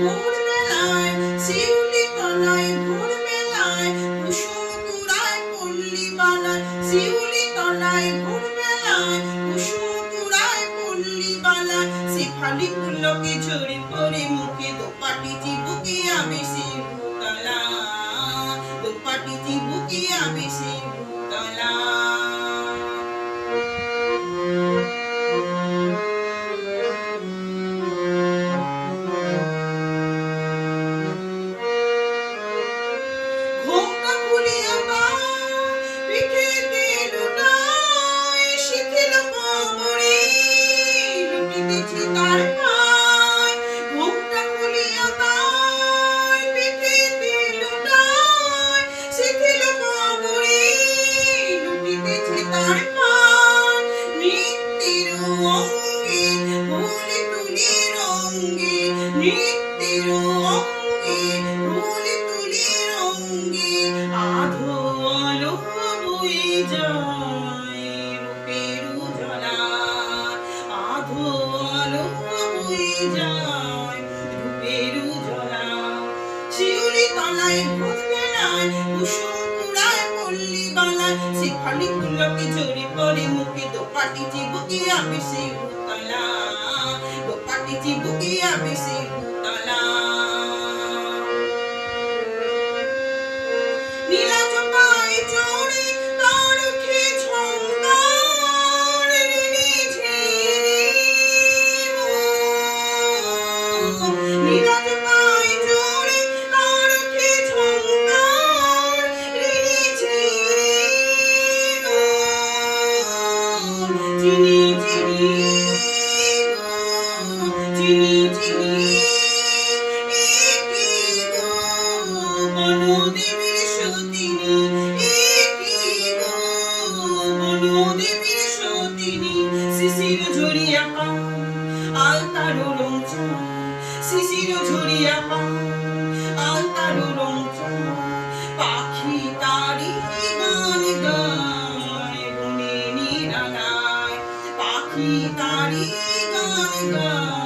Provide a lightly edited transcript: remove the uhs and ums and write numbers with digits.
ভোরবেলায় শিউলি তলায়, ভোরবেলায় কুসুম কুড়ায় পল্লী বালায়, শিউলি তলায় ভোরবেলায় কুসুম কুড়ায় পল্লী বালায়, শেফালি ফুলকে ঝরে পড়ে মুখে দোপাটি চিবুকে আবে শিবতলা, দোপাটি চিবুকে আবে শিবতলা। নৃত্যের অঙ্গে ফুল তুলি রঙ্গে আধো আলো বয়ে যায় রূপের উজালা, আধো আলো বয়ে যায় রূপের উজালা। শিউলি তলায় ভোরবেলায় কুসুম কুড়ায় পল্লী বালায়, শেফালি ফুলকে ঝরে পড়ে মুখে দোপাটি চিবুকে আবে শিবতলা, দোপাটি চিবুকে আবে শিবতলা। নীলা জটায় চড়ে তার খেয়ে ঝঙ্কার রেড়েছে, নীলা জটায় চড়ে তার খেয়ে ঝঙ্কার রেড়েছে, চিনি চিনি চিনি চিনি একি গো বনদেবীর সতিনী, একি গো বনদেবীর সতিনী। শিশির ঝরিয়া পান আলতার রঙ, শিশির ঝরিয়া পান আলতার রঙ, পাখি তারি গান গায় বনে নিরালায়, পাখি তারি গান গায়